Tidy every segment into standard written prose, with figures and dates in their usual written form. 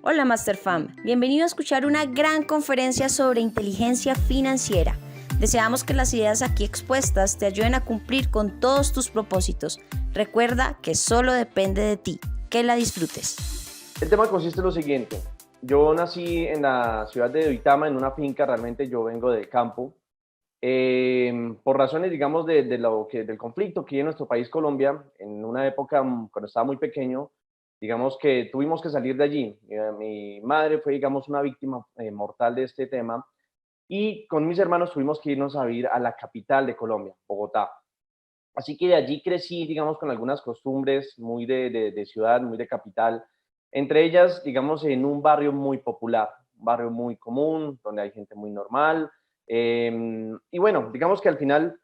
Hola MasterFam, bienvenido a escuchar una gran conferencia sobre inteligencia financiera. Deseamos que las ideas aquí expuestas te ayuden a cumplir con todos tus propósitos. Recuerda que solo depende de ti, que la disfrutes. El tema consiste en lo siguiente. Yo nací en la ciudad de Duitama, en una finca. Realmente yo vengo del campo. Por razones, digamos, del conflicto que hay en nuestro país, Colombia, en una época cuando estaba muy pequeño, digamos que tuvimos que salir de allí. Mi madre fue, digamos, una víctima mortal de este tema, y con mis hermanos tuvimos que irnos a vivir a la capital de Colombia, Bogotá. Así que de allí crecí, digamos, con algunas costumbres muy de ciudad, muy de capital. Entre ellas, digamos, en un barrio muy popular, un barrio muy común, donde hay gente muy normal. Y bueno, digamos que al final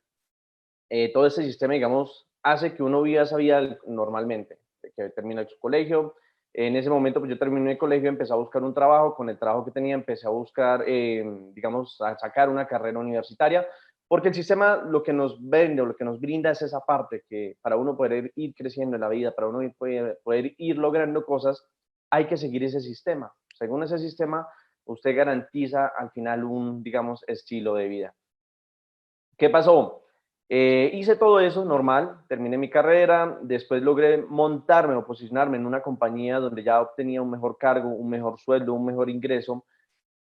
todo ese sistema, digamos, hace que uno viva esa vida normalmente, que termina su colegio. En ese momento, pues yo terminé el colegio, empecé a buscar un trabajo. Con el trabajo que tenía, empecé a buscar, digamos, a sacar una carrera universitaria, porque el sistema lo que nos vende o lo que nos brinda es esa parte que para uno poder ir creciendo en la vida, para uno poder ir logrando cosas, hay que seguir ese sistema. Según ese sistema, usted garantiza al final un, digamos, estilo de vida. ¿Qué pasó? Hice todo eso normal, terminé mi carrera, después logré montarme o posicionarme en una compañía donde ya obtenía un mejor cargo, un mejor sueldo, un mejor ingreso,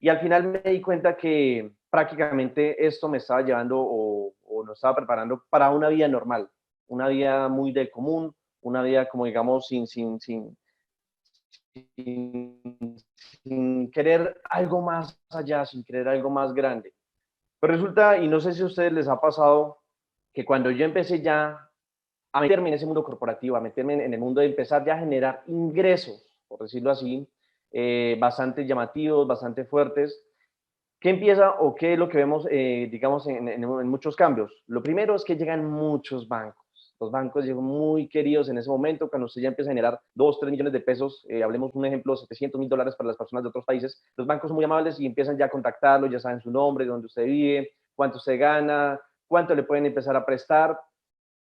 y al final me di cuenta que prácticamente esto me estaba llevando o nos estaba preparando para una vida normal, una vida muy del común, una vida como digamos sin, sin querer algo más allá, sin querer algo más grande. Pero resulta, y no sé si a ustedes les ha pasado, que cuando yo empecé ya a meterme en ese mundo corporativo, a meterme en el mundo de empezar ya a generar ingresos, por decirlo así, bastante llamativos, bastante fuertes, ¿qué empieza o qué es lo que vemos, digamos, en muchos cambios? Lo primero es que llegan muchos bancos. Los bancos llegan muy queridos en ese momento, cuando usted ya empieza a generar 2, 3 millones de pesos, hablemos un ejemplo, $700,000 para las personas de otros países. Los bancos son muy amables y empiezan ya a contactarlo, ya saben su nombre, dónde usted vive, cuánto usted gana, cuánto le pueden empezar a prestar.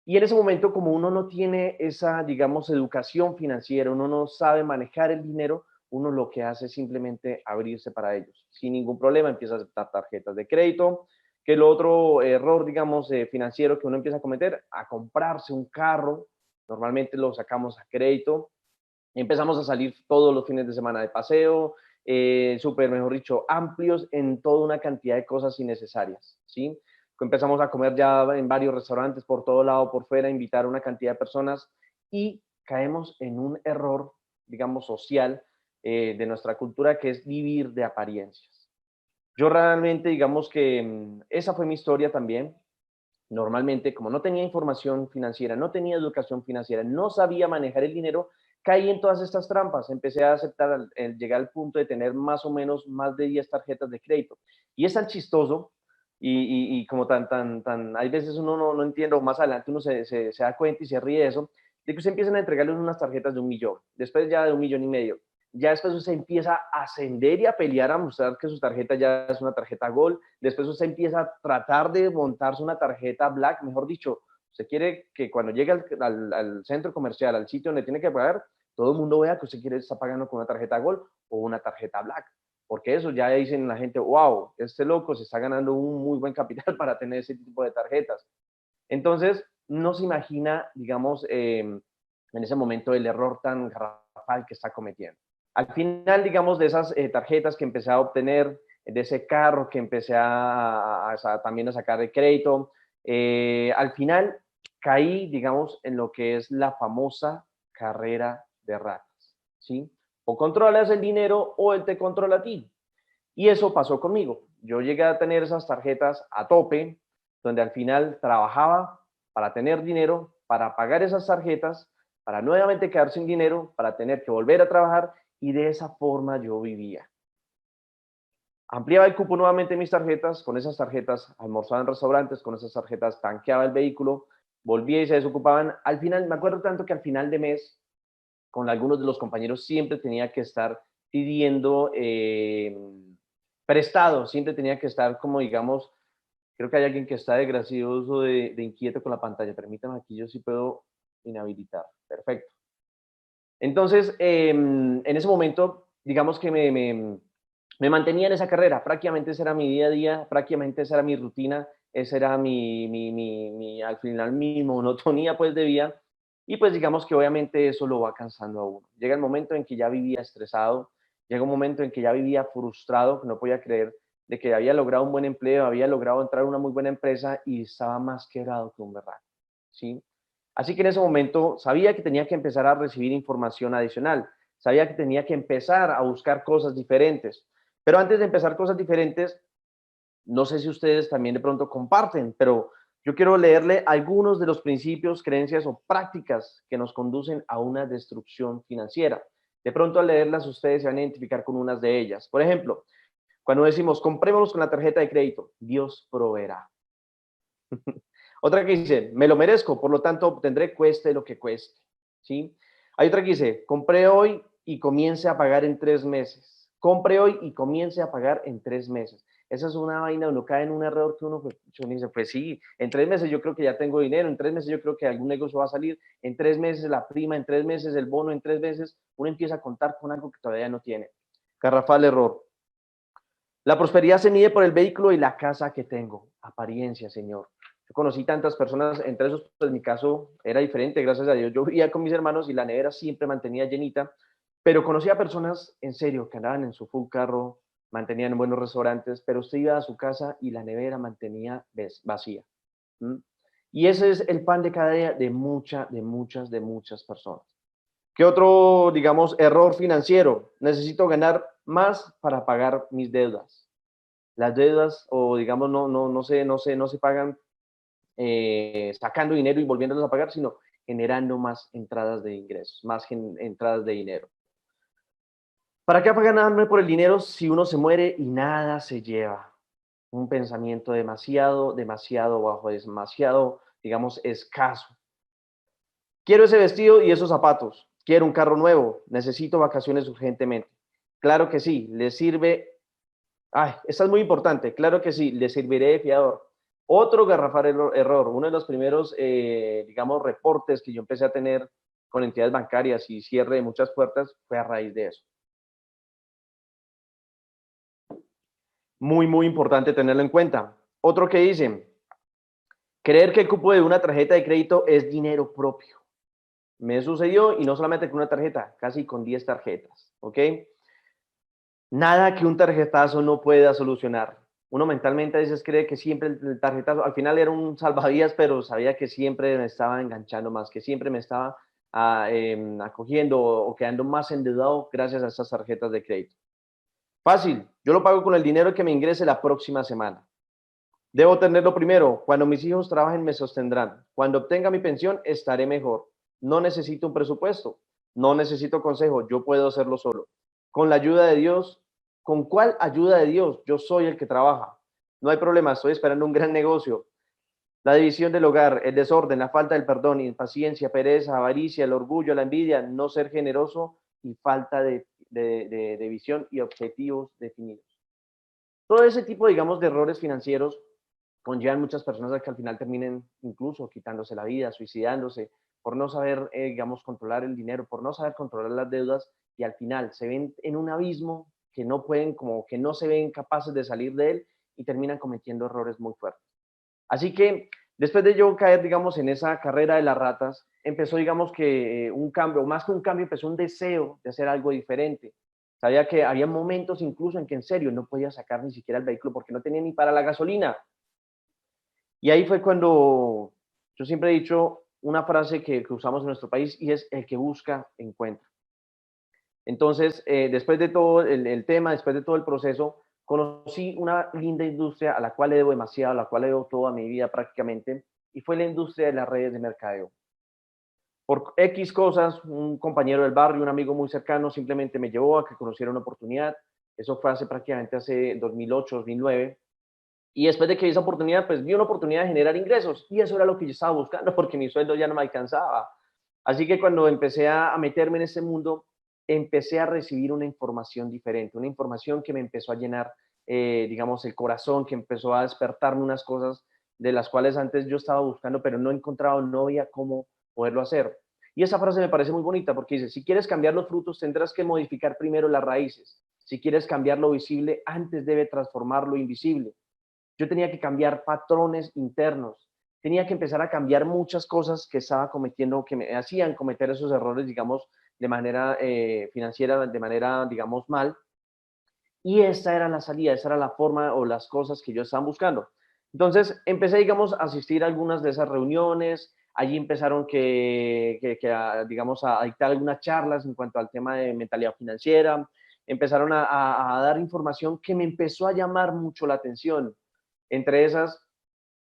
Y en ese momento, como uno no tiene esa, digamos, educación financiera, uno no sabe manejar el dinero, uno lo que hace es simplemente abrirse para ellos. Sin ningún problema, empieza a aceptar tarjetas de crédito, que el otro error, digamos, financiero que uno empieza a cometer, a comprarse un carro. Normalmente lo sacamos a crédito, empezamos a salir todos los fines de semana de paseo, súper, mejor dicho, amplios en toda una cantidad de cosas innecesarias, ¿sí? Empezamos a comer ya en varios restaurantes por todo lado, por fuera, invitar a una cantidad de personas, y caemos en un error, digamos, social, de nuestra cultura, que es vivir de apariencias. Yo realmente, digamos que esa fue mi historia también. Normalmente, como no tenía información financiera, no tenía educación financiera, no sabía manejar el dinero, caí en todas estas trampas. Empecé a aceptar, llegar al punto de tener más o menos más de 10 tarjetas de crédito. Y es tan chistoso y como hay veces uno no entiende, o más adelante uno se da cuenta y se ríe de eso, de que usted empiezan a entregarle unas tarjetas de 1 millón, después ya de 1,5 millones. Ya después usted empieza a ascender y a pelear, a mostrar que su tarjeta ya es una tarjeta Gold. Después usted empieza a tratar de montarse una tarjeta Black. Mejor dicho, usted quiere que cuando llegue al centro comercial, al sitio donde tiene que pagar, todo el mundo vea que usted está pagando con una tarjeta Gold o una tarjeta Black. Porque eso ya dicen la gente, wow, este loco se está ganando un muy buen capital para tener ese tipo de tarjetas. Entonces, no se imagina, digamos, en ese momento el error tan garrafal que está cometiendo. Al final, digamos, de esas tarjetas que empecé a obtener, de ese carro que empecé también a sacar de crédito, al final caí, digamos, en lo que es la famosa carrera de ratas, ¿sí? O controlas el dinero o él te controla a ti. Y eso pasó conmigo. Yo llegué a tener esas tarjetas a tope, donde al final trabajaba para tener dinero, para pagar esas tarjetas, para nuevamente quedar sin dinero, para tener que volver a trabajar, y de esa forma yo vivía. Ampliaba el cupo nuevamente en mis tarjetas, con esas tarjetas almorzaba en restaurantes, con esas tarjetas tanqueaba el vehículo, volvía y se desocupaban. Al final, me acuerdo tanto que al final de mes, con algunos de los compañeros, siempre tenía que estar pidiendo prestado, siempre tenía que estar como, digamos, creo que hay alguien que está de gracioso, de inquieto con la pantalla. Permítame, aquí yo sí puedo inhabilitar. Perfecto. Entonces, en ese momento digamos que me mantenía en esa carrera. Prácticamente ese era mi día a día, prácticamente esa era mi rutina, esa era al final mi monotonía pues de vida. Y pues digamos que obviamente eso lo va cansando a uno. Llega el momento en que ya vivía estresado, llega un momento en que ya vivía frustrado, que no podía creer de que había logrado un buen empleo, había logrado entrar a una muy buena empresa y estaba más quebrado que un berraco, ¿sí? Así que en ese momento sabía que tenía que empezar a recibir información adicional, sabía que tenía que empezar a buscar cosas diferentes. Pero antes de empezar cosas diferentes, no sé si ustedes también de pronto comparten, pero yo quiero leerle algunos de los principios, creencias o prácticas que nos conducen a una destrucción financiera. De pronto al leerlas ustedes se van a identificar con unas de ellas. Por ejemplo, cuando decimos comprémonos con la tarjeta de crédito, Dios proveerá. Otra que dice, me lo merezco, por lo tanto obtendré cueste lo que cueste. ¿Sí? Hay otra que dice, compré hoy y comience a pagar en 3 meses. Compre hoy y comience a pagar en 3 meses. Esa es una vaina, uno cae en un error que uno dice, pues sí, en 3 meses yo creo que ya tengo dinero, en 3 meses yo creo que algún negocio va a salir, en 3 meses la prima, en 3 meses el bono, en 3 meses uno empieza a contar con algo que todavía no tiene. Garrafal error. La prosperidad se mide por el vehículo y la casa que tengo. Apariencia, Señor. Yo conocí tantas personas, entre esos, pues mi caso era diferente, gracias a Dios. Yo vivía con mis hermanos y la nevera siempre mantenía llenita, pero conocí a personas, en serio, que andaban en su full carro, mantenían en buenos restaurantes, pero usted iba a su casa y la nevera mantenía vacía. ¿Mm? Y ese es el pan de cada día de muchas personas. ¿Qué otro, digamos, error financiero? Necesito ganar más para pagar mis deudas. Las deudas, o digamos, no se pagan sacando dinero y volviéndolos a pagar, sino generando más entradas de ingresos, más entradas de dinero. ¿Para qué afanarme por el dinero si uno se muere y nada se lleva? Un pensamiento demasiado bajo, demasiado, digamos, escaso. Quiero ese vestido y esos zapatos. Quiero un carro nuevo. Necesito vacaciones urgentemente. Claro que sí, le sirve. Ay, esta es muy importante. Claro que sí, le serviré de fiador. Otro garrafal error. Uno de los primeros, digamos, reportes que yo empecé a tener con entidades bancarias y cierre de muchas puertas fue a raíz de eso. Muy importante tenerlo en cuenta. Otro que dicen, creer que el cupo de una tarjeta de crédito es dinero propio. Me sucedió y no solamente con una tarjeta, casi con 10 tarjetas, ¿ok? Nada que un tarjetazo no pueda solucionar. Uno mentalmente a veces cree que siempre el tarjetazo, al final era un salvavidas, pero sabía que siempre me estaba enganchando más, que siempre me estaba acogiendo o quedando más endeudado gracias a estas tarjetas de crédito. Fácil, yo lo pago con el dinero que me ingrese la próxima semana. Debo tenerlo primero. Cuando mis hijos trabajen me sostendrán. Cuando obtenga mi pensión estaré mejor. No necesito un presupuesto. No necesito consejo. Yo puedo hacerlo solo. Con la ayuda de Dios. ¿Con cuál ayuda de Dios? Yo soy el que trabaja. No hay problema. Estoy esperando un gran negocio. La división del hogar, el desorden, la falta del perdón, impaciencia, pereza, avaricia, el orgullo, la envidia, no ser generoso y falta de visión y objetivos definidos. Todo ese tipo, digamos, de errores financieros conllevan muchas personas a que al final terminen incluso quitándose la vida, suicidándose, por no saber, digamos, controlar el dinero, por no saber controlar las deudas y al final se ven en un abismo que no pueden, como que no se ven capaces de salir de él y terminan cometiendo errores muy fuertes. Así que después de yo caer, digamos, en esa carrera de las ratas, empezó, digamos, que un cambio, más que un cambio, empezó un deseo de hacer algo diferente. Sabía que había momentos incluso en que en serio no podía sacar ni siquiera el vehículo porque no tenía ni para la gasolina. Y ahí fue cuando yo siempre he dicho una frase que usamos en nuestro país y es el que busca, encuentra. Entonces, después de todo el tema, después de todo el proceso, conocí una linda industria a la cual le debo demasiado, a la cual le debo toda mi vida prácticamente, y fue la industria de las redes de mercadeo. Por X cosas, un compañero del barrio, un amigo muy cercano, simplemente me llevó a que conociera una oportunidad. Eso fue prácticamente hace 2008, 2009. Y después de que vi esa oportunidad, pues vi una oportunidad de generar ingresos y eso era lo que yo estaba buscando porque mi sueldo ya no me alcanzaba. Así que cuando empecé a meterme en ese mundo, empecé a recibir una información diferente, una información que me empezó a llenar, digamos, el corazón, que empezó a despertarme unas cosas de las cuales antes yo estaba buscando, pero no encontraba, no había cómo poderlo hacer. Y esa frase me parece muy bonita porque dice, si quieres cambiar los frutos, tendrás que modificar primero las raíces. Si quieres cambiar lo visible, antes debe transformar lo invisible. Yo tenía que cambiar patrones internos, tenía que empezar a cambiar muchas cosas que estaba cometiendo, que me hacían cometer esos errores, digamos, de manera financiera, de manera, digamos, mal. Y esta era la salida, esa era la forma o las cosas que yo estaba buscando. Entonces empecé, digamos, a asistir a algunas de esas reuniones. Allí empezaron digamos, a dictar algunas charlas en cuanto al tema de mentalidad financiera. Empezaron a dar información que me empezó a llamar mucho la atención. Entre esas,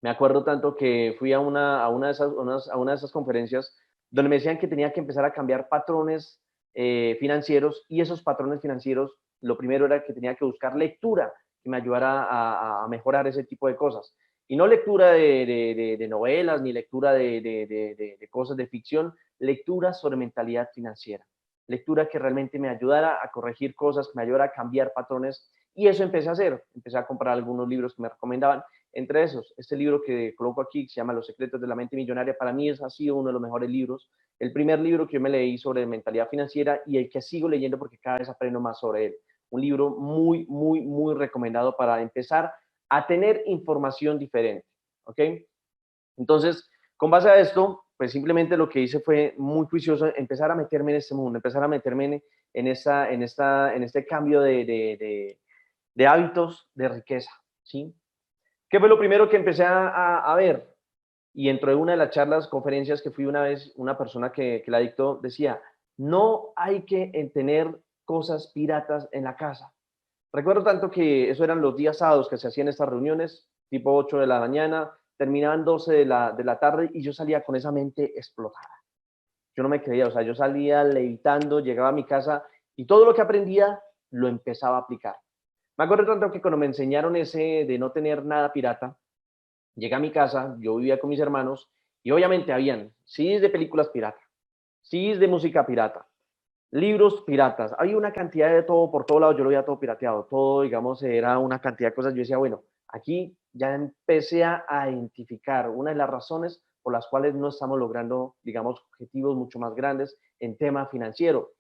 me acuerdo tanto que fui a una de esas conferencias donde me decían que tenía que empezar a cambiar patrones financieros, y esos patrones financieros, lo primero era que tenía que buscar lectura que me ayudara a mejorar ese tipo de cosas. Y no lectura de novelas ni lectura de cosas de ficción, lectura sobre mentalidad financiera. Lectura que realmente me ayudara a corregir cosas, que me ayudara a cambiar patrones. Y eso empecé a hacer. Empecé a comprar algunos libros que me recomendaban. Entre esos, este libro que coloco aquí, que se llama Los secretos de la mente millonaria, para mí ha sido uno de los mejores libros. El primer libro que yo me leí sobre mentalidad financiera y el que sigo leyendo porque cada vez aprendo más sobre él. Un libro muy, muy, muy recomendado para empezar a tener información diferente. ¿Ok? Entonces, con base a esto, pues simplemente lo que hice fue muy juicioso, empezar a meterme en este mundo, empezar a meterme en este cambio de hábitos de riqueza. ¿Sí? ¿Qué fue lo primero que empecé a ver? Y dentro de una de las charlas, conferencias que fui una vez, una persona que la dictó decía, no hay que tener cosas piratas en la casa. Recuerdo tanto que eso eran los días sábados que se hacían estas reuniones, tipo 8 de la mañana, terminaban 12 de la tarde y yo salía con esa mente explotada. Yo no me creía, o sea, yo salía levitando, llegaba a mi casa y todo lo que aprendía lo empezaba a aplicar. Me acuerdo tanto que cuando me enseñaron ese de no tener nada pirata, llegué a mi casa, yo vivía con mis hermanos y obviamente habían CDs de películas pirata, CDs de música pirata, libros piratas, había una cantidad de todo por todo lado, yo lo había todo pirateado, todo, digamos, era una cantidad de cosas. Yo decía, bueno, aquí ya empecé a identificar una de las razones por las cuales no estamos logrando, digamos, objetivos mucho más grandes en tema financiero.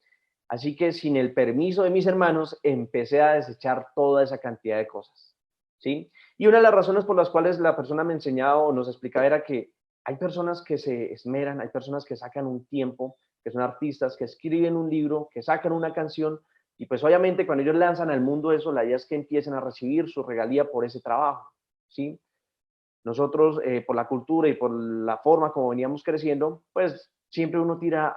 Así que sin el permiso de mis hermanos, empecé a desechar toda esa cantidad de cosas, ¿sí? Y una de las razones por las cuales la persona me enseñaba o nos explicaba era que hay personas que se esmeran, hay personas que sacan un tiempo, que son artistas, que escriben un libro, que sacan una canción, y pues obviamente cuando ellos lanzan al mundo eso, la idea es que empiecen a recibir su regalía por ese trabajo, ¿sí? Nosotros, por la cultura y por la forma como veníamos creciendo, pues siempre uno tira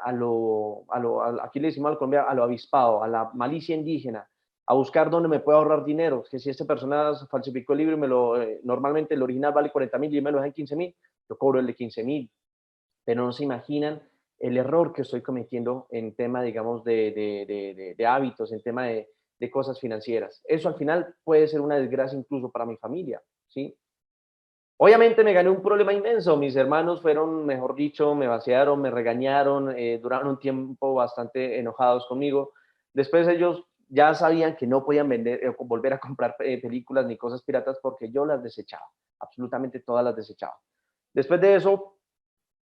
aquí le decimos al Colombia, a lo avispado, a la malicia indígena, a buscar dónde me puedo ahorrar dinero, que si esta persona falsificó el libro y normalmente el original vale 40.000 y me lo deja en 15.000, yo cobro el de 15.000, pero no se imaginan el error que estoy cometiendo en tema, digamos, de hábitos, en tema de cosas financieras. Eso al final puede ser una desgracia incluso para mi familia, ¿sí? Obviamente me gané un problema inmenso. Mis hermanos fueron, mejor dicho, me vaciaron, me regañaron, duraron un tiempo bastante enojados conmigo. Después ellos ya sabían que no podían vender, volver a comprar películas ni cosas piratas porque yo las desechaba, absolutamente todas las desechaba. Después de eso,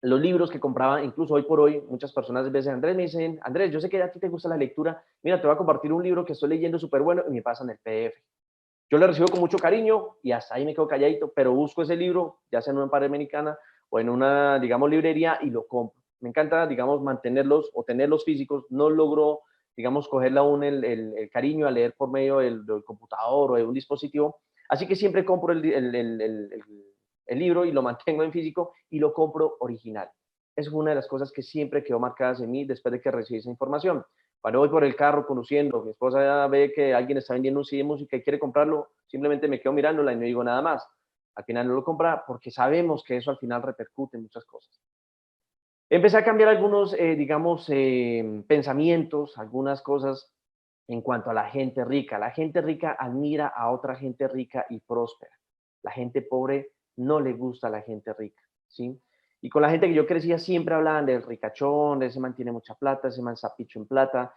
los libros que compraba, incluso hoy por hoy, muchas personas a veces, Andrés, me dicen, Andrés, yo sé que a ti te gusta la lectura, mira, te voy a compartir un libro que estoy leyendo súper bueno y me pasan el PDF. Yo le recibo con mucho cariño y hasta ahí me quedo calladito, pero busco ese libro, ya sea en una panamericana o en una, digamos, librería y lo compro. Me encanta, digamos, mantenerlos o tenerlos físicos. No logro, digamos, cogerle aún el cariño a leer por medio del computador o de un dispositivo. Así que siempre compro el libro y lo mantengo en físico y lo compro original. Es una de las cosas que siempre quedó marcadas en mí después de que recibí esa información. Cuando voy por el carro conduciendo, mi esposa ve que alguien está vendiendo un CD de música y quiere comprarlo, simplemente me quedo mirándola y no digo nada más. Al final no lo compra porque sabemos que eso al final repercute en muchas cosas. Empecé a cambiar algunos, digamos, pensamientos, algunas cosas en cuanto a la gente rica. La gente rica admira a otra gente rica y próspera. La gente pobre no le gusta a la gente rica, ¿sí? Y con la gente que yo crecía siempre hablaban del ricachón, de ese man tiene mucha plata, ese man zapicho en plata.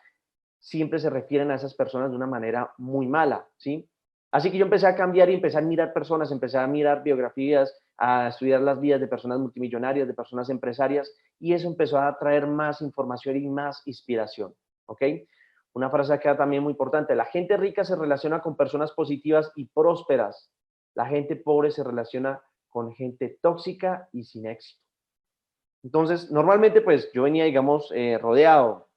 Siempre se refieren a esas personas de una manera muy mala, ¿sí? Así que yo empecé a cambiar y empecé a mirar personas, empecé a mirar biografías, a estudiar las vidas de personas multimillonarias, de personas empresarias, y eso empezó a traer más información y más inspiración, ¿ok? Una frase acá también muy importante: la gente rica se relaciona con personas positivas y prósperas. La gente pobre se relaciona con gente tóxica y sin éxito. Entonces, normalmente, pues yo venía, digamos, rodeado,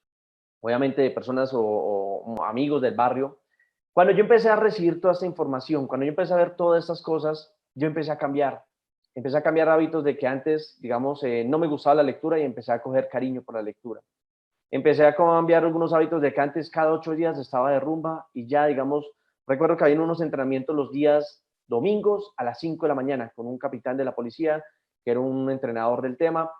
obviamente, de personas o amigos del barrio. Cuando yo empecé a recibir toda esta información, cuando yo empecé a ver todas estas cosas, yo empecé a cambiar. Empecé a cambiar hábitos de que antes, digamos, no me gustaba la lectura y empecé a coger cariño por la lectura. Empecé a cambiar algunos hábitos de que antes cada 8 días estaba de rumba y ya, digamos, recuerdo que había unos entrenamientos los días domingos a las 5 de la mañana con un capitán de la policía que era un entrenador del tema,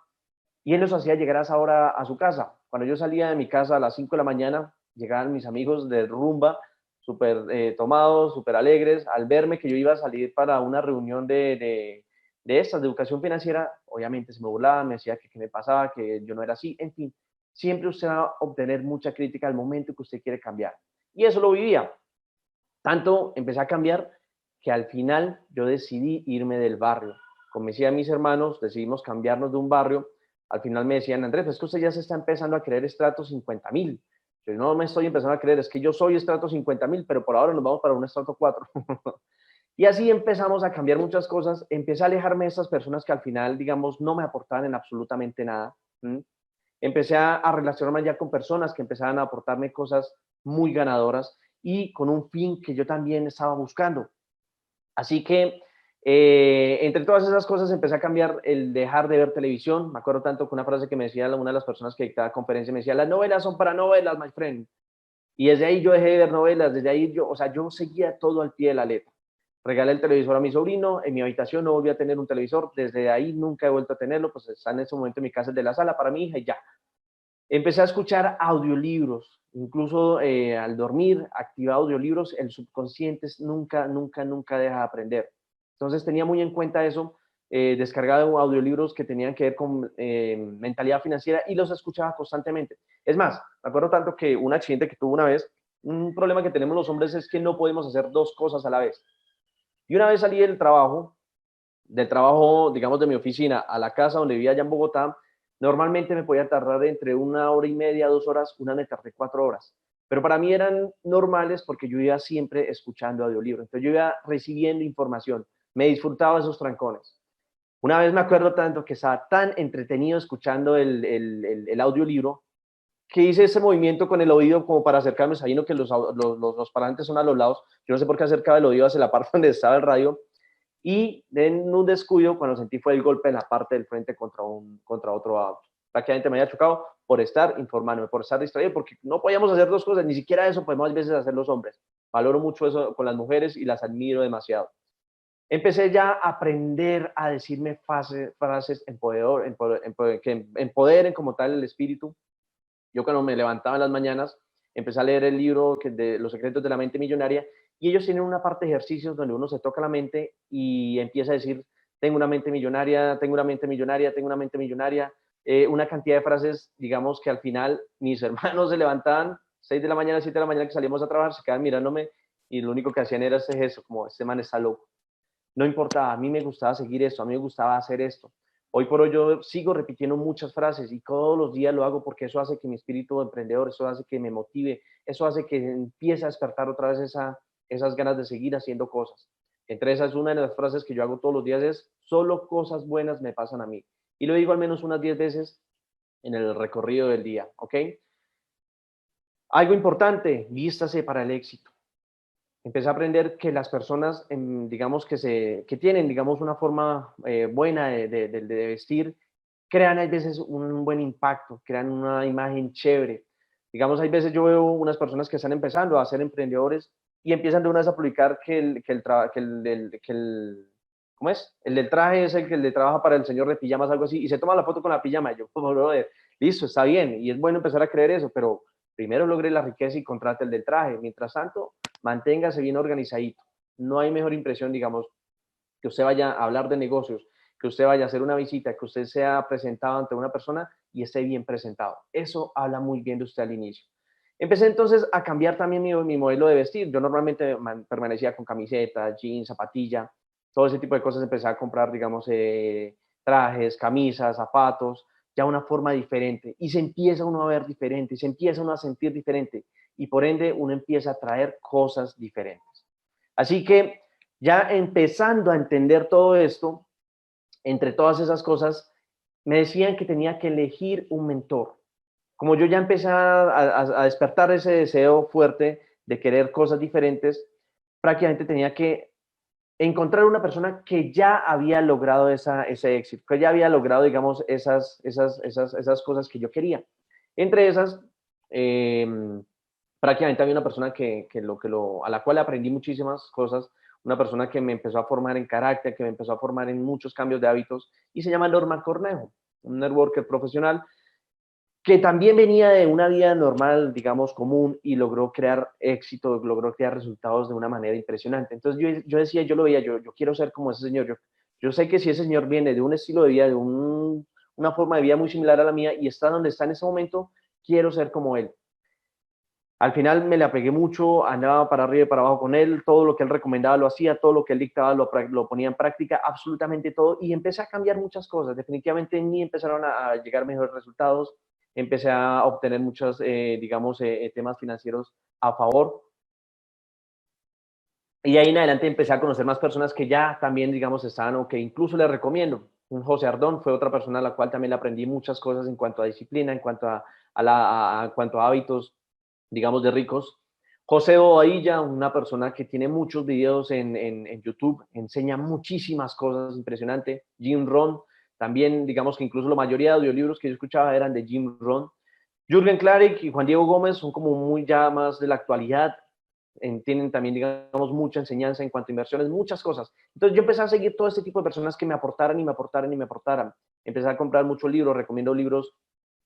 y él los hacía llegar a esa hora a su casa. Cuando yo salía de mi casa a las 5 de la mañana, llegaban mis amigos de rumba, súper tomados, súper alegres, al verme que yo iba a salir para una reunión de estas, de educación financiera. Obviamente se me burlaban, me decía que qué me pasaba, que yo no era así, en fin. Siempre usted va a obtener mucha crítica al momento que usted quiere cambiar. Y eso lo vivía. Tanto empecé a cambiar que al final yo decidí irme del barrio. Convencí a mis hermanos, decidimos cambiarnos de un barrio. Al final me decían: Andrés, pues es que usted ya se está empezando a creer estrato 50.000. Yo no me estoy empezando a creer, es que yo soy estrato 50.000, pero por ahora nos vamos para un estrato 4. Y así empezamos a cambiar muchas cosas. Empecé a alejarme de estas personas que al final, digamos, no me aportaban en absolutamente nada. ¿Mm? Empecé a relacionarme ya con personas que empezaban a aportarme cosas muy ganadoras y con un fin que yo también estaba buscando. Así que entre todas esas cosas empecé a cambiar el dejar de ver televisión. Me acuerdo tanto que una frase que me decía una de las personas que dictaba conferencia, me decía: las novelas son para novelas, my friend. Y desde ahí yo dejé de ver novelas, desde ahí yo, o sea, yo seguía todo al pie de la letra. Regalé el televisor a mi sobrino, en mi habitación no volví a tener un televisor, desde ahí nunca he vuelto a tenerlo, pues está en ese momento en mi casa, es de la sala para mi hija y ya. Empecé a escuchar audiolibros, incluso al dormir, activaba audiolibros. El subconsciente nunca, nunca, nunca deja de aprender. Entonces tenía muy en cuenta eso, descargaba audiolibros que tenían que ver con mentalidad financiera y los escuchaba constantemente. Es más, me acuerdo tanto que un accidente que tuve una vez, un problema que tenemos los hombres es que no podemos hacer dos cosas a la vez. Y una vez salí del trabajo, digamos, de mi oficina a la casa donde vivía allá en Bogotá. Normalmente me podía tardar entre 1 hora y media, 2 horas, una me tardé 4 horas. Pero para mí eran normales porque yo iba siempre escuchando audiolibros. Entonces yo iba recibiendo información, me disfrutaba esos trancones. Una vez me acuerdo tanto que estaba tan entretenido escuchando el audiolibro que hice ese movimiento con el oído como para acercarme, sabiendo que los parlantes son a los lados. Yo no sé por qué acercaba el oído hacia la parte donde estaba el radio, y en un descuido, cuando sentí fue el golpe en la parte del frente contra otro auto. Prácticamente me había chocado por estar informándome, por estar distraído, porque no podíamos hacer dos cosas, ni siquiera eso podemos a veces hacer los hombres. Valoro mucho eso con las mujeres y las admiro demasiado. Empecé ya a aprender a decirme frases que empoderen como tal el espíritu. Yo cuando me levantaba en las mañanas, empecé a leer el libro de Los secretos de la mente millonaria, y ellos tienen una parte de ejercicios donde uno se toca la mente y empieza a decir: tengo una mente millonaria, tengo una mente millonaria, tengo una mente millonaria. Una cantidad de frases, digamos, que al final mis hermanos se levantaban 6 de la mañana, 7 de la mañana, que salíamos a trabajar, se quedaban mirándome y lo único que hacían era ese gesto, como: este man está loco. No importaba, a mí me gustaba seguir esto, a mí me gustaba hacer esto. Hoy por hoy yo sigo repitiendo muchas frases y todos los días lo hago porque eso hace que mi espíritu emprendedor, eso hace que me motive, eso hace que empiece a despertar otra vez esas ganas de seguir haciendo cosas. Entre esas, una de las frases que yo hago todos los días es: solo cosas buenas me pasan a mí. Y lo digo al menos unas 10 veces en el recorrido del día, ¿ok? Algo importante: vístase para el éxito. Empecé a aprender que las personas, digamos, que tienen, digamos, una forma buena de vestir, crean a veces un buen impacto, crean una imagen chévere. Digamos, hay veces yo veo unas personas que están empezando a ser emprendedores y empiezan de una vez a publicar ¿cómo es? El del traje es el que le trabaja para el señor de pijamas, algo así, y se toma la foto con la pijama. Y yo, oh, brother, listo, está bien, y es bueno empezar a creer eso, pero primero logre la riqueza y contrate el del traje. Mientras tanto, manténgase bien organizadito. No hay mejor impresión, digamos, que usted vaya a hablar de negocios, que usted vaya a hacer una visita, que usted sea presentado ante una persona y esté bien presentado. Eso habla muy bien de usted al inicio. Empecé entonces a cambiar también mi modelo de vestir. Yo normalmente permanecía con camiseta, jeans, zapatilla. todo ese tipo de cosas, empecé a comprar, digamos, trajes, camisas, zapatos, ya una forma diferente, y se empieza uno a ver diferente, y se empieza uno a sentir diferente, y por ende uno empieza a traer cosas diferentes. Así que ya empezando a entender todo esto, entre todas esas cosas, me decían que tenía que elegir un mentor. Como yo ya empecé a despertar ese deseo fuerte de querer cosas diferentes, prácticamente tenía que encontrar una persona que ya había logrado ese éxito, que ya había logrado, digamos, esas cosas que yo quería. Entre esas, eh, prácticamente había una persona a la cual aprendí muchísimas cosas, una persona que me empezó a formar en carácter, que me empezó a formar en muchos cambios de hábitos, y se llama Norman Cornejo, un networker profesional que también venía de una vida normal, digamos, común, y logró crear éxito, logró crear resultados de una manera impresionante. Entonces yo decía, yo lo veía, yo quiero ser como ese señor. Yo sé que si ese señor viene de un estilo de vida, de una forma de vida muy similar a la mía y está donde está en ese momento, quiero ser como él. Al final me le apegué mucho, andaba para arriba y para abajo con él, todo lo que él recomendaba lo hacía, todo lo que él dictaba lo ponía en práctica, absolutamente todo, y empecé a cambiar muchas cosas. Definitivamente en mí empezaron a llegar mejores resultados, empecé a obtener muchos, digamos, temas financieros a favor, y de ahí en adelante empecé a conocer más personas que ya también, digamos, estaban o que incluso les recomiendo. Un José Ardón fue otra persona a la cual también le aprendí muchas cosas en cuanto a disciplina, en cuanto en cuanto a hábitos, digamos, de ricos. José Bobadilla, una persona que tiene muchos videos en YouTube, enseña muchísimas cosas impresionantes. Jim Rohn, también, digamos que incluso la mayoría de audiolibros que yo escuchaba eran de Jim Rohn. Jürgen Klarik y Juan Diego Gómez son como muy ya más de la actualidad, tienen también, digamos, mucha enseñanza en cuanto a inversiones, muchas cosas. Entonces yo empecé a seguir todo este tipo de personas que me aportaran y me aportaran y me aportaran. Empecé a comprar muchos libros, recomiendo libros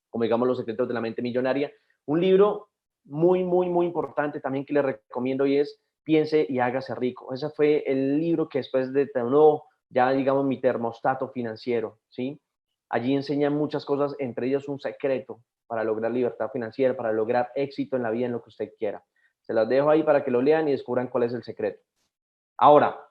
como, digamos, Los secretos de la mente millonaria. Un libro muy, muy, muy importante también que les recomiendo y es Piense y hágase rico. Ese fue el libro que después detonó ya, digamos, mi termostato financiero, ¿sí? Allí enseñan muchas cosas, entre ellas un secreto para lograr libertad financiera, para lograr éxito en la vida, en lo que usted quiera. Se las dejo ahí para que lo lean y descubran cuál es el secreto. Ahora,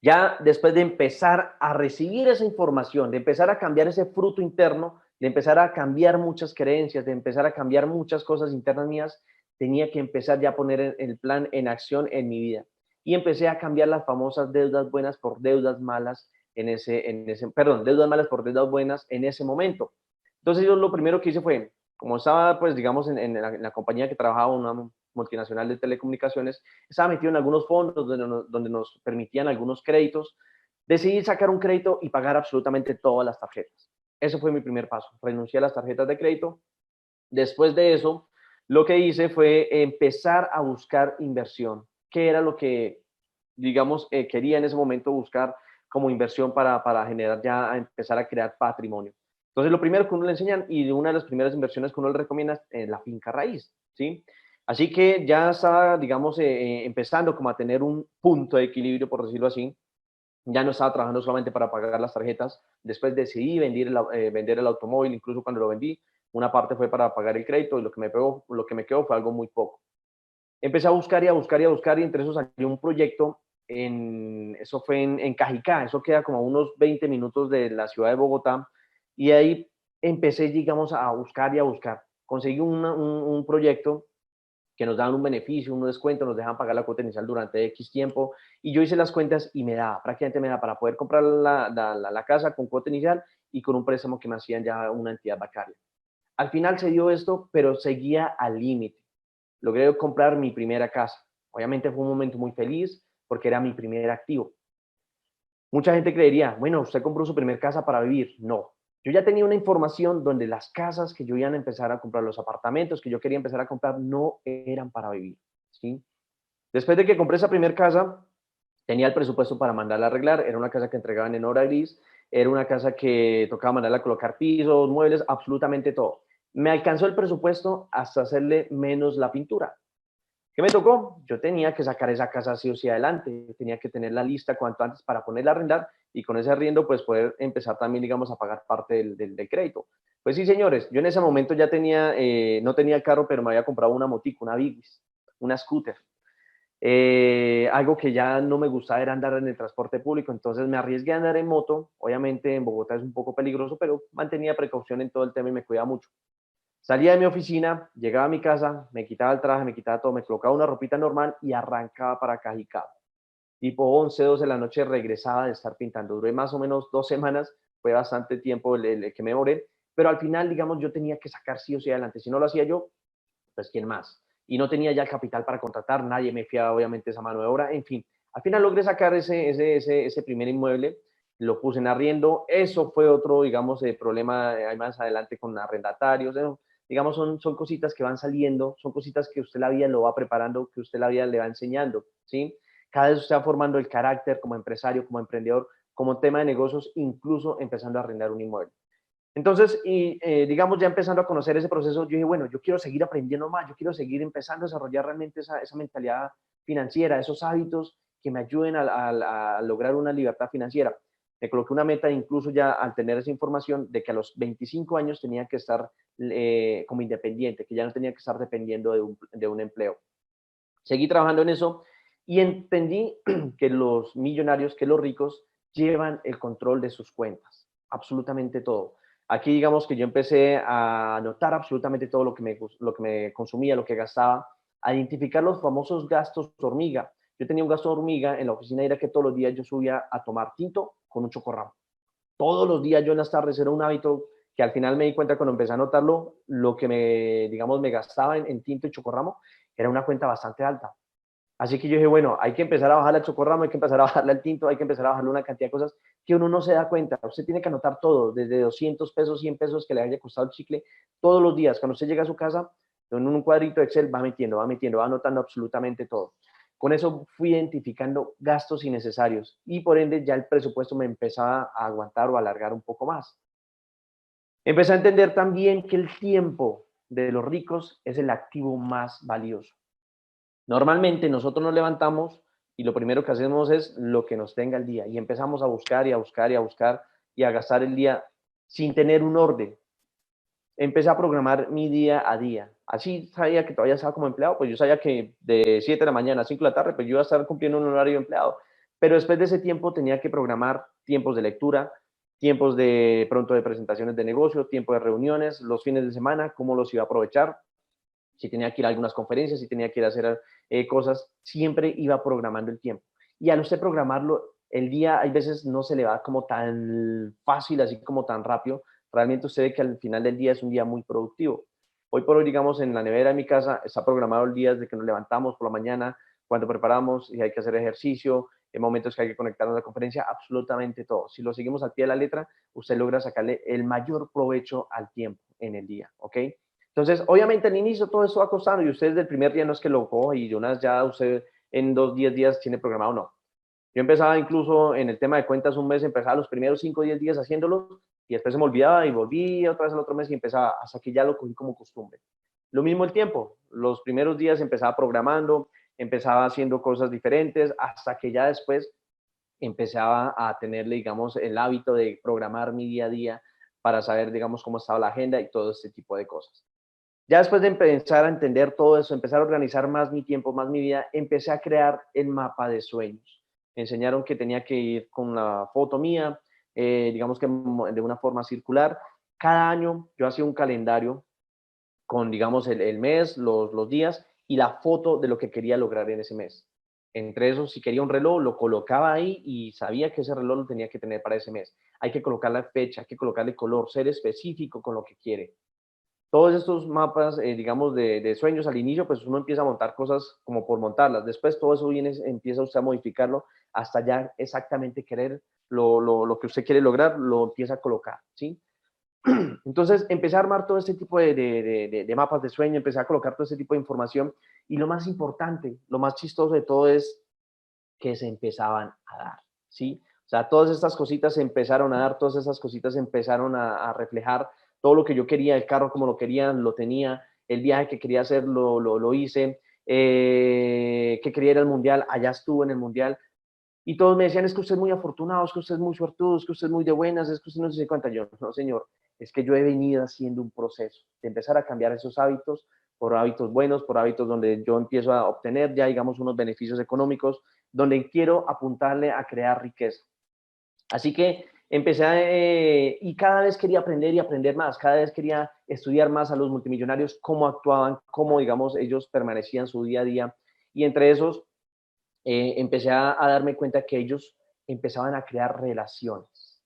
ya después de empezar a recibir esa información, de empezar a cambiar ese fruto interno, de empezar a cambiar muchas creencias, de empezar a cambiar muchas cosas internas mías, tenía que empezar ya a poner el plan en acción en mi vida. Y empecé a cambiar las famosas deudas buenas por deudas malas perdón, deudas malas por deudas buenas en ese momento. Entonces yo lo primero que hice fue, como estaba, pues, digamos, en la compañía que trabajaba, una multinacional de telecomunicaciones, estaba metido en algunos fondos donde nos permitían algunos créditos. Decidí sacar un crédito y pagar absolutamente todas las tarjetas. Ese fue mi primer paso. Renuncié a las tarjetas de crédito. Después de eso, lo que hice fue empezar a buscar inversión. ¿Qué era lo que, digamos, quería en ese momento buscar como inversión para generar ya, empezar a crear patrimonio? Entonces, lo primero que uno le enseñan y una de las primeras inversiones que uno le recomienda es la finca raíz, ¿sí? Así que ya estaba, digamos, empezando como a tener un punto de equilibrio, por decirlo así. Ya no estaba trabajando solamente para pagar las tarjetas. Después decidí vender el automóvil, incluso cuando lo vendí, una parte fue para pagar el crédito y lo que me quedó fue algo muy poco. Empecé a buscar y a buscar y a buscar y entre esos salió un proyecto, eso fue en Cajicá, eso queda como a unos 20 minutos de la ciudad de Bogotá, y ahí empecé, digamos, a buscar y a buscar. Conseguí un proyecto que nos daban un beneficio, un descuento, nos dejaban pagar la cuota inicial durante X tiempo, y yo hice las cuentas y prácticamente me daba para poder comprar la casa con cuota inicial y con un préstamo que me hacían ya una entidad bancaria. Al final se dio esto, pero seguía al límite. Logré comprar mi primera casa. Obviamente fue un momento muy feliz porque era mi primer activo. Mucha gente creería, bueno, usted compró su primera casa para vivir. No, yo ya tenía una información donde las casas que yo iba a empezar a comprar, los apartamentos que yo quería empezar a comprar, no eran para vivir, ¿sí? Después de que compré esa primera casa, tenía el presupuesto para mandarla a arreglar. Era una casa que entregaban en hora gris, era una casa que tocaba mandarla a colocar pisos, muebles, absolutamente todo. Me alcanzó el presupuesto hasta hacerle menos la pintura. ¿Qué me tocó? Yo tenía que sacar esa casa sí o sí adelante, tenía que tener la lista cuanto antes para ponerla a arrendar y con ese arriendo pues poder empezar también, digamos, a pagar parte del crédito. Pues sí, señores, yo en ese momento ya tenía, no tenía carro, pero me había comprado una motico, una Bigis, una scooter. Algo que ya no me gustaba era andar en el transporte público, entonces me arriesgué a andar en moto. Obviamente en Bogotá es un poco peligroso, pero mantenía precaución en todo el tema y me cuidaba mucho. Salía de mi oficina, llegaba a mi casa, me quitaba el traje, me quitaba todo, me colocaba una ropita normal y arrancaba para Cajicá. Tipo 11, 12 de la noche regresaba de estar pintando. Duré más o menos 2 semanas, fue bastante tiempo el que me demoré, pero al final, digamos, yo tenía que sacar sí o sí adelante. Si no lo hacía yo, pues quién más. Y no tenía ya el capital para contratar, nadie me fiaba obviamente esa mano de obra, en fin. Al final logré sacar ese primer inmueble, lo puse en arriendo, eso fue otro, digamos, problema más adelante con arrendatarios, digamos, son cositas que van saliendo, son cositas que usted la vida lo va preparando, que usted la vida le va enseñando, ¿sí? Cada vez usted va formando el carácter como empresario, como emprendedor, como tema de negocios, incluso empezando a arrendar un inmueble. Entonces, digamos, ya empezando a conocer ese proceso, yo dije, bueno, yo quiero seguir aprendiendo más, yo quiero seguir empezando a desarrollar realmente esa mentalidad financiera, esos hábitos que me ayuden a lograr una libertad financiera. Me coloqué una meta, incluso ya al tener esa información, de que a los 25 años tenía que estar como independiente, que ya no tenía que estar dependiendo de un empleo. Seguí trabajando en eso y entendí que los millonarios, que los ricos, llevan el control de sus cuentas, absolutamente todo. Aquí digamos que yo empecé a anotar absolutamente todo lo que me consumía, lo que gastaba, a identificar los famosos gastos hormiga. Yo tenía un gasto hormiga en la oficina, era que todos los días yo subía a tomar tinto con un chocorramo. Todos los días yo en las tardes era un hábito que al final me di cuenta cuando empecé a notarlo, lo que digamos, me gastaba en tinto y chocorramo era una cuenta bastante alta. Así que yo dije, bueno, hay que empezar a bajarle al chocorramo, hay que empezar a bajarle al tinto, hay que empezar a bajarle una cantidad de cosas que uno no se da cuenta. Usted tiene que anotar todo, desde 200 pesos, 100 pesos que le haya costado el chicle, todos los días. Cuando usted llega a su casa, en un cuadrito de Excel va anotando absolutamente todo. Con eso fui identificando gastos innecesarios y por ende ya el presupuesto me empezaba a aguantar o a alargar un poco más. Empecé a entender también que el tiempo de los ricos es el activo más valioso. Normalmente nosotros nos levantamos y lo primero que hacemos es lo que nos tenga el día y empezamos a buscar y a buscar y a buscar y a gastar el día sin tener un orden. Empecé a programar mi día a día. Así sabía que todavía estaba como empleado, pues yo sabía que de 7 de la mañana a 5 de la tarde, pues yo iba a estar cumpliendo un horario de empleado. Pero después de ese tiempo tenía que programar tiempos de lectura, tiempos de pronto de presentaciones de negocio, tiempo de reuniones, los fines de semana, cómo los iba a aprovechar, si tenía que ir a algunas conferencias, si tenía que ir a hacer cosas, siempre iba programando el tiempo. Y al usted programarlo, el día hay veces no se le va como tan fácil, así como tan rápido. Realmente usted ve que al final del día es un día muy productivo. Hoy por hoy, digamos, en la nevera de mi casa está programado el día desde que nos levantamos por la mañana, cuando preparamos, y hay que hacer ejercicio, en momentos que hay que conectarnos a la conferencia, absolutamente todo. Si lo seguimos al pie de la letra, usted logra sacarle el mayor provecho al tiempo en el día, ¿ok? Entonces, obviamente al inicio todo eso va costando y usted desde el primer día no es que lo coja y de una vez ya usted en 2, 10 días tiene programado, no. Yo empezaba incluso en el tema de cuentas un mes, empezaba los primeros 5 o 10 días haciéndolo y después se me olvidaba y volvía otra vez el otro mes y empezaba hasta que ya lo cogí como costumbre. Lo mismo el tiempo, los primeros días empezaba programando, empezaba haciendo cosas diferentes hasta que ya después empezaba a tenerle, digamos, el hábito de programar mi día a día para saber, digamos, cómo estaba la agenda y todo este tipo de cosas. Ya después de empezar a entender todo eso, empezar a organizar más mi tiempo, más mi vida, empecé a crear el mapa de sueños. Me enseñaron que tenía que ir con la foto mía, digamos que de una forma circular. Cada año yo hacía un calendario con, digamos, el mes, los días y la foto de lo que quería lograr en ese mes. Entre esos, si quería un reloj, lo colocaba ahí y sabía que ese reloj lo tenía que tener para ese mes. Hay que colocar la fecha, hay que colocarle color, ser específico con lo que quiere. Todos estos mapas, digamos, de sueños al inicio, pues uno empieza a montar cosas como por montarlas. Después todo eso viene, empieza usted a modificarlo hasta ya exactamente querer lo que usted quiere lograr, lo empieza a colocar, ¿sí? Entonces empecé a armar todo este tipo de mapas de sueño, empecé a colocar todo este tipo de información y lo más importante, lo más chistoso de todo es que se empezaban a dar, ¿sí? O sea, todas estas cositas se empezaron a dar, todas esas cositas se empezaron a reflejar, todo lo que yo quería, el carro como lo quería, lo tenía, el viaje que quería hacer, lo hice, que quería ir al mundial, allá estuvo en el mundial, y todos me decían, es que usted es muy afortunado, es que usted es muy suertudo, es que usted es muy de buenas, es que usted no se cuenta. Yo, no señor, es que yo he venido haciendo un proceso de empezar a cambiar esos hábitos por hábitos buenos, por hábitos donde yo empiezo a obtener ya, digamos, unos beneficios económicos, donde quiero apuntarle a crear riqueza. Así que empecé y cada vez quería aprender y aprender más, cada vez quería estudiar más a los multimillonarios, cómo actuaban, cómo, digamos, ellos permanecían su día a día. Y entre esos, empecé a darme cuenta que ellos empezaban a crear relaciones.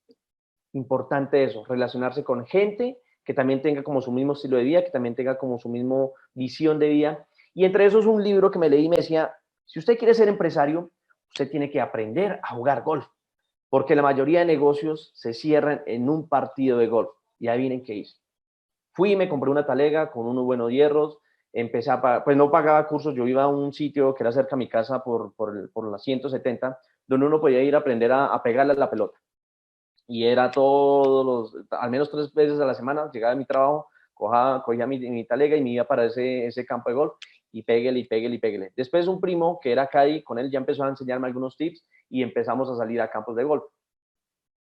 Importante eso, relacionarse con gente que también tenga como su mismo estilo de vida, que también tenga como su mismo visión de vida. Y entre esos un libro que me leí me decía, si usted quiere ser empresario, usted tiene que aprender a jugar golf, porque la mayoría de negocios se cierran en un partido de golf. Y adivinen qué hice. Fui y me compré una talega con unos buenos hierros, empecé pues no pagaba cursos, yo iba a un sitio que era cerca de mi casa por las 170, donde uno podía ir a aprender a pegarle a la pelota. Y era al menos 3 veces a la semana, llegaba a mi trabajo, cogía mi talega y me iba para ese campo de golf y péguele y péguele y péguele. Después un primo que era Caddy, con él ya empezó a enseñarme algunos tips y empezamos a salir a campos de golf.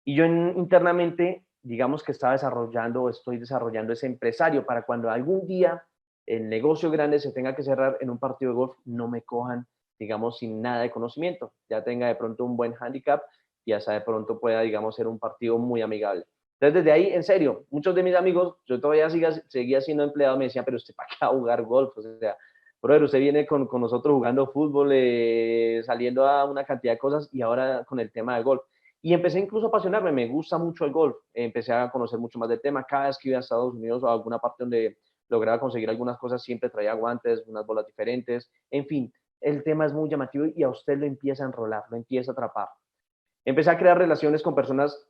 Y yo internamente, digamos que estoy desarrollando ese empresario para cuando algún día el negocio grande se tenga que cerrar en un partido de golf, no me cojan, digamos, sin nada de conocimiento. Ya tenga de pronto un buen handicap y hasta de pronto pueda, digamos, ser un partido muy amigable. Entonces, desde ahí, en serio, muchos de mis amigos, yo todavía seguía siendo empleado, me decían, pero usted para qué a jugar golf, o sea, brother, usted viene con nosotros jugando fútbol, saliendo a una cantidad de cosas y ahora con el tema del golf. Y empecé incluso a apasionarme, me gusta mucho el golf, empecé a conocer mucho más del tema, cada vez que iba a Estados Unidos o a alguna parte donde lograba conseguir algunas cosas, siempre traía guantes, unas bolas diferentes, en fin, el tema es muy llamativo y a usted lo empieza a enrolar, lo empieza a atrapar. Empecé a crear relaciones con personas,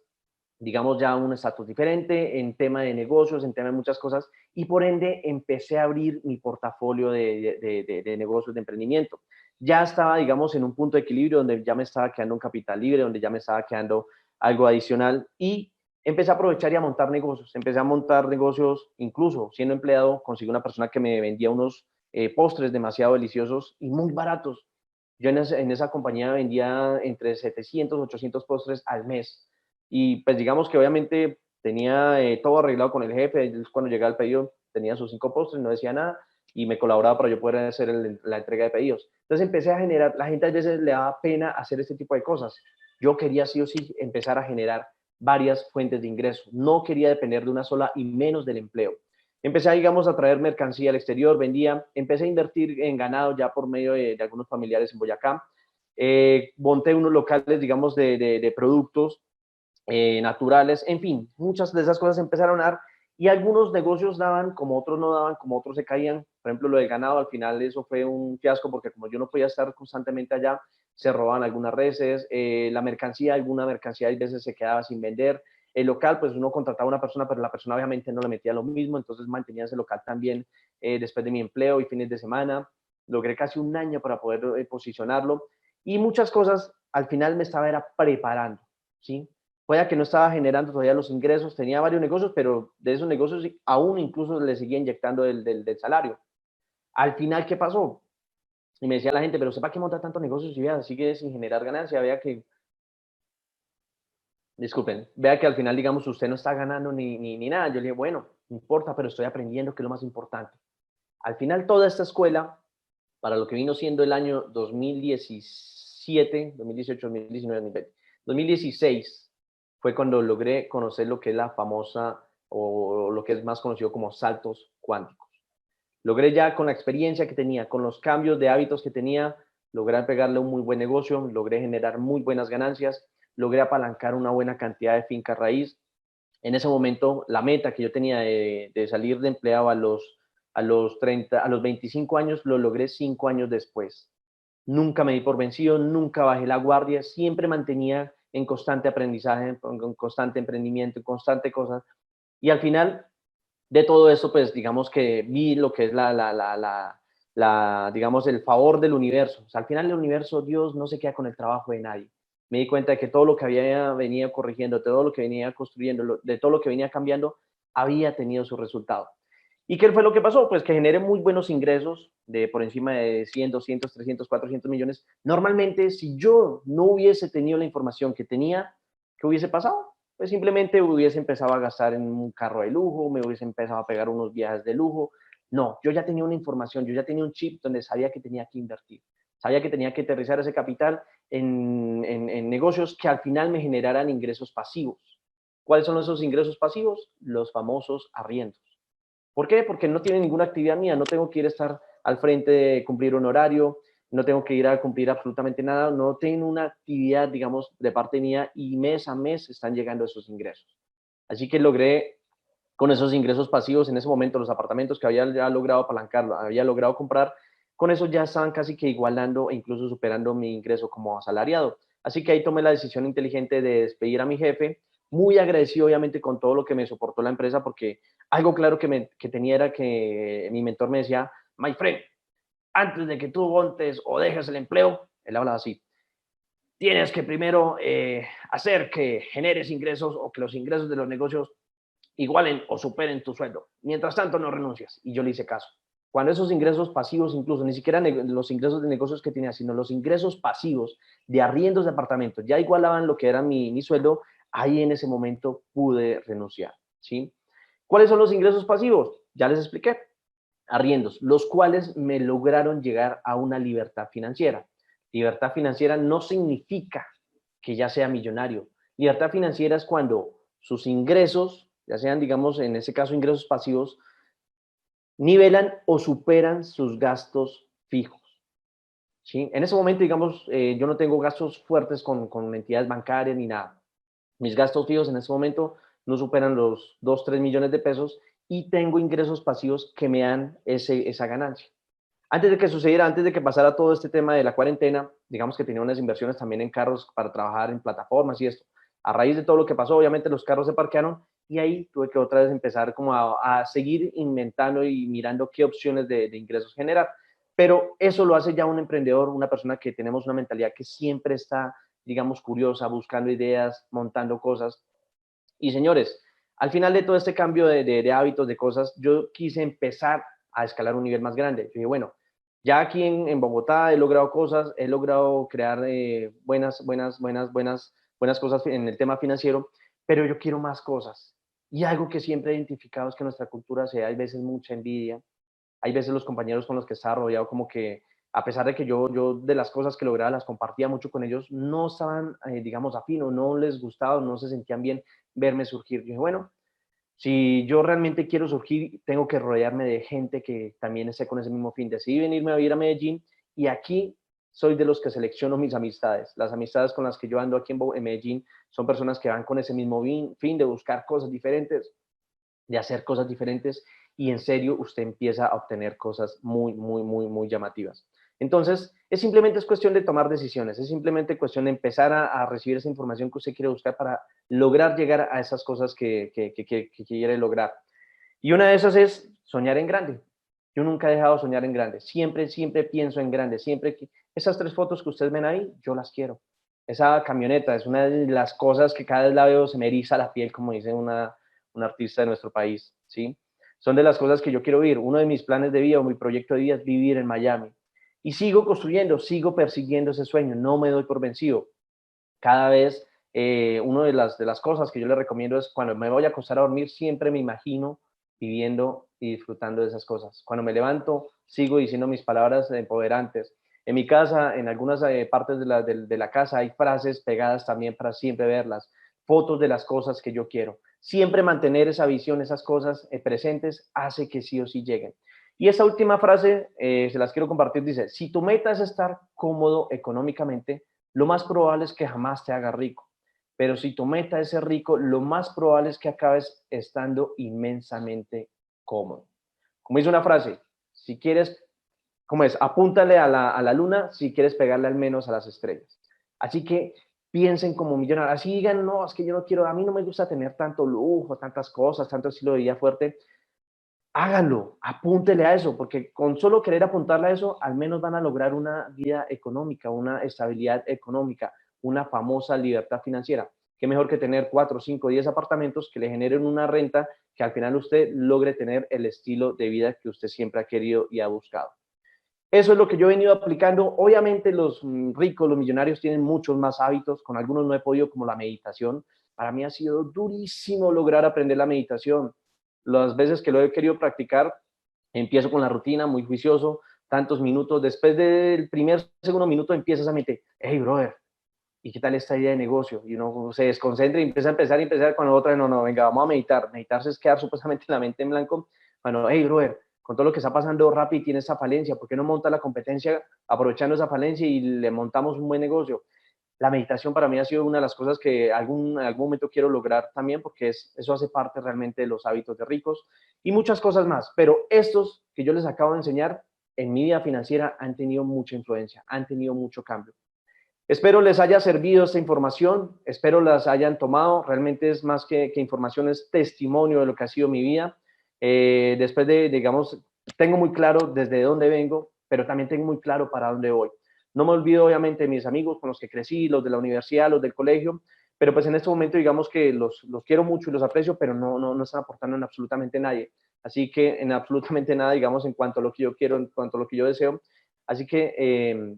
digamos, ya un estatus diferente, en tema de negocios, en tema de muchas cosas, y por ende empecé a abrir mi portafolio de negocios, de emprendimiento. Ya estaba, digamos, en un punto de equilibrio donde ya me estaba quedando un capital libre, donde ya me estaba quedando algo adicional y empecé a aprovechar y a montar negocios. Empecé a montar negocios, incluso siendo empleado, conseguí una persona que me vendía unos postres demasiado deliciosos y muy baratos. Yo en esa compañía vendía entre 700, 800 postres al mes. Y pues digamos que obviamente tenía todo arreglado con el jefe. Cuando llegaba el pedido tenía sus 5 postres, no decía nada y me colaboraba para yo poder hacer la entrega de pedidos. Entonces empecé a generar, la gente a veces le daba pena hacer este tipo de cosas. Yo quería sí o sí empezar a generar varias fuentes de ingreso. No quería depender de una sola y menos del empleo. Empecé, digamos, a traer mercancía al exterior, vendía, empecé a invertir en ganado ya por medio de algunos familiares en Boyacá. Monté unos locales, digamos, de productos naturales, en fin, muchas de esas cosas empezaron a dar y algunos negocios daban, como otros no daban, como otros se caían. Por ejemplo, lo del ganado, al final eso fue un fiasco porque como yo no podía estar constantemente allá, se robaban algunas reses, alguna mercancía a veces se quedaba sin vender. El local, pues uno contrataba a una persona, pero la persona obviamente no le metía lo mismo, entonces mantenía ese local también después de mi empleo y fines de semana. Logré casi un año para poder posicionarlo y muchas cosas al final me estaba era preparando, ¿sí? Puede que no estaba generando todavía los ingresos, tenía varios negocios, pero de esos negocios aún incluso le seguía inyectando del salario. Al final, ¿qué pasó? Y me decía la gente, pero sepa que monta tantos negocios y vea, sigue sin generar ganancia, vea que al final, digamos, usted no está ganando ni nada. Yo le dije, bueno, no importa, pero estoy aprendiendo, que es lo más importante. Al final, toda esta escuela, para lo que vino siendo el año 2017, 2018, 2019, 2020, 2016, fue cuando logré conocer lo que es la famosa o lo que es más conocido como saltos cuánticos. Logré ya con la experiencia que tenía, con los cambios de hábitos que tenía, logré pegarle un muy buen negocio, logré generar muy buenas ganancias, logré apalancar una buena cantidad de finca raíz. En ese momento, la meta que yo tenía de salir de empleado a los 25 años, lo logré 5 años después. Nunca me di por vencido, nunca bajé la guardia, siempre mantenía en constante aprendizaje, en constante emprendimiento, en constante cosas. Y al final de todo esto, pues digamos que vi lo que es digamos, el favor del universo. O sea, al final el universo, Dios no se queda con el trabajo de nadie. Me di cuenta de que todo lo que venía corrigiendo, todo lo que venía construyendo, de todo lo que venía cambiando, había tenido su resultado. ¿Y qué fue lo que pasó? Pues que generé muy buenos ingresos de por encima de 100, 200, 300, 400 millones. Normalmente, si yo no hubiese tenido la información que tenía, ¿qué hubiese pasado? Pues simplemente hubiese empezado a gastar en un carro de lujo, me hubiese empezado a pegar unos viajes de lujo, No, yo ya tenía una información, yo ya tenía un chip donde sabía que tenía que invertir, sabía que tenía que aterrizar ese capital en negocios que al final me generaran ingresos pasivos. ¿Cuáles son esos ingresos pasivos? Los famosos arriendos. ¿Por qué? Porque no tiene ninguna actividad mía, no tengo que ir a estar al frente de cumplir un horario, no tengo que ir a cumplir absolutamente nada, no tengo una actividad, digamos, de parte mía y mes a mes están llegando esos ingresos. Así que logré con esos ingresos pasivos en ese momento, los apartamentos que había ya logrado apalancar, había logrado comprar, con eso ya estaban casi que igualando e incluso superando mi ingreso como asalariado. Así que ahí tomé la decisión inteligente de despedir a mi jefe, muy agradecido obviamente con todo lo que me soportó la empresa, porque algo claro que tenía era que mi mentor me decía, my friend, antes de que tú montes o dejes el empleo, él hablaba así, tienes que primero hacer que generes ingresos o que los ingresos de los negocios igualen o superen tu sueldo. Mientras tanto, no renuncias. Y yo le hice caso. Cuando esos ingresos pasivos, incluso ni siquiera los ingresos de negocios que tenía, sino los ingresos pasivos de arriendos de apartamentos, ya igualaban lo que era mi sueldo, ahí en ese momento pude renunciar. ¿Sí? ¿Cuáles son los ingresos pasivos? Ya les expliqué. Arriendos, los cuales me lograron llegar a una libertad financiera. Libertad financiera no significa que ya sea millonario. Libertad financiera es cuando sus ingresos, ya sean, digamos, en ese caso, ingresos pasivos, nivelan o superan sus gastos fijos. ¿Sí? En ese momento, digamos, yo no tengo gastos fuertes con entidades bancarias ni nada. Mis gastos fijos en ese momento no superan los 2, 3 millones de pesos y tengo ingresos pasivos que me dan esa ganancia. Antes de que sucediera, antes de que pasara todo este tema de la cuarentena, digamos que tenía unas inversiones también en carros para trabajar en plataformas y esto. A raíz de todo lo que pasó, obviamente los carros se parquearon y ahí tuve que otra vez empezar como a seguir inventando y mirando qué opciones de ingresos generar. Pero eso lo hace ya un emprendedor, una persona que tenemos una mentalidad que siempre está, digamos, curiosa, buscando ideas, montando cosas. Y señores, al final de todo este cambio de hábitos, de cosas, yo quise empezar a escalar un nivel más grande. Yo dije, bueno, ya aquí en Bogotá he logrado cosas, he logrado crear buenas cosas en el tema financiero, pero yo quiero más cosas. Y algo que siempre he identificado es que en nuestra cultura se da, hay veces mucha envidia, hay veces los compañeros con los que estaba rodeado como que a pesar de que yo de las cosas que lograba las compartía mucho con ellos, no estaban, digamos, afino, no les gustaba, no se sentían bien verme surgir. Yo dije, bueno, si yo realmente quiero surgir, tengo que rodearme de gente que también esté con ese mismo fin. Decidí venirme a vivir a Medellín y aquí soy de los que selecciono mis amistades. Las amistades con las que yo ando aquí en Medellín son personas que van con ese mismo fin de buscar cosas diferentes, de hacer cosas diferentes y en serio usted empieza a obtener cosas muy llamativas. Entonces, es cuestión de tomar decisiones, es simplemente cuestión de empezar a recibir esa información que usted quiere buscar para lograr llegar a esas cosas que quiere lograr. Y una de esas es soñar en grande. Yo nunca he dejado de soñar en grande, siempre pienso en grande, siempre que esas 3 fotos que ustedes ven ahí, yo las quiero. Esa camioneta es una de las cosas que cada vez la veo, se me eriza la piel, como dice una artista de nuestro país, ¿sí? Son de las cosas que yo quiero vivir. Uno de mis planes de vida o mi proyecto de vida es vivir en Miami. Y sigo construyendo, sigo persiguiendo ese sueño, no me doy por vencido. Cada vez, una de las cosas que yo le recomiendo es cuando me voy a acostar a dormir, siempre me imagino viviendo y disfrutando de esas cosas. Cuando me levanto, sigo diciendo mis palabras empoderantes. En mi casa, en algunas partes de la casa, hay frases pegadas también para siempre verlas, fotos de las cosas que yo quiero. Siempre mantener esa visión, esas cosas presentes, hace que sí o sí lleguen. Y esa última frase, se las quiero compartir, dice, si tu meta es estar cómodo económicamente, lo más probable es que jamás te haga rico. Pero si tu meta es ser rico, lo más probable es que acabes estando inmensamente cómodo. Como dice una frase, si quieres, ¿cómo es? Apúntale a la luna si quieres pegarle al menos a las estrellas. Así que piensen como millonarios. Así digan, no, es que yo no quiero, a mí no me gusta tener tanto lujo, tantas cosas, tanto estilo de vida fuerte. Háganlo, apúntele a eso, porque con solo querer apuntarle a eso, al menos van a lograr una vida económica, una estabilidad económica, una famosa libertad financiera. Qué mejor que tener 4, 5, 10 apartamentos que le generen una renta que al final usted logre tener el estilo de vida que usted siempre ha querido y ha buscado. Eso es lo que yo he venido aplicando. Obviamente los ricos, los millonarios tienen muchos más hábitos, con algunos no he podido, como la meditación. Para mí ha sido durísimo lograr aprender la meditación. Las veces que lo he querido practicar, Empiezo con la rutina, muy juicioso, tantos minutos. Después del segundo minuto empiezas a meter, hey, brother, ¿y qué tal esta idea de negocio? Y uno se desconcentra y empieza a empezar con otra, no, venga, vamos a meditar. Meditarse es quedar supuestamente la mente en blanco. Bueno, hey, brother, con todo lo que está pasando Rappi tiene esa falencia, ¿por qué no monta la competencia aprovechando esa falencia y le montamos un buen negocio? La meditación para mí ha sido una de las cosas que en algún momento quiero lograr también, porque eso hace parte realmente de los hábitos de ricos y muchas cosas más. Pero estos que yo les acabo de enseñar en mi vida financiera han tenido mucha influencia, han tenido mucho cambio. Espero les haya servido esta información, espero las hayan tomado. Realmente es más que información, es testimonio de lo que ha sido mi vida. Después digamos, tengo muy claro desde dónde vengo, pero también tengo muy claro para dónde voy. No me olvido, obviamente, de mis amigos con los que crecí, los de la universidad, los del colegio, pero pues en este momento digamos que los quiero mucho y los aprecio, pero no están aportando en absolutamente nadie. Así que en absolutamente nada, digamos, en cuanto a lo que yo quiero, en cuanto a lo que yo deseo. Así que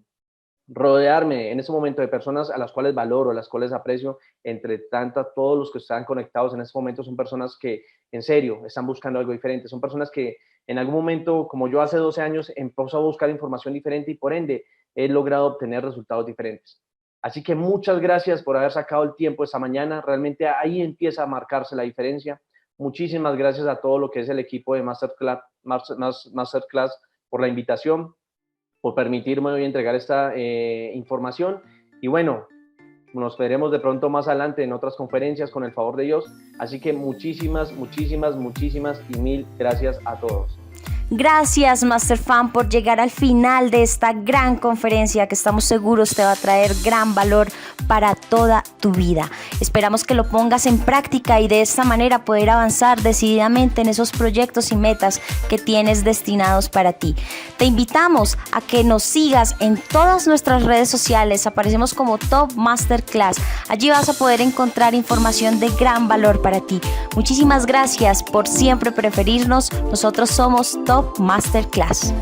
rodearme en ese momento de personas a las cuales valoro, a las cuales aprecio, entre tantas, todos los que están conectados en ese momento son personas que en serio están buscando algo diferente, son personas que en algún momento, como yo hace 12 años, empezó a buscar información diferente y por ende he logrado obtener resultados diferentes. Así que muchas gracias por haber sacado el tiempo esta mañana, realmente ahí empieza a marcarse la diferencia. Muchísimas gracias a todo lo que es el equipo de Masterclass por la invitación, por permitirme hoy entregar esta información. Y bueno, nos veremos de pronto más adelante en otras conferencias con el favor de Dios. Así que muchísimas y mil gracias a todos. Gracias, Master Fan, por llegar al final de esta gran conferencia que estamos seguros te va a traer gran valor para toda tu vida. Esperamos que lo pongas en práctica y de esta manera poder avanzar decididamente en esos proyectos y metas que tienes destinados para ti. Te invitamos a que nos sigas en todas nuestras redes sociales. Aparecemos como Top Masterclass. Allí vas a poder encontrar información de gran valor para ti. Muchísimas gracias por siempre preferirnos. Nosotros somos Top Masterclass.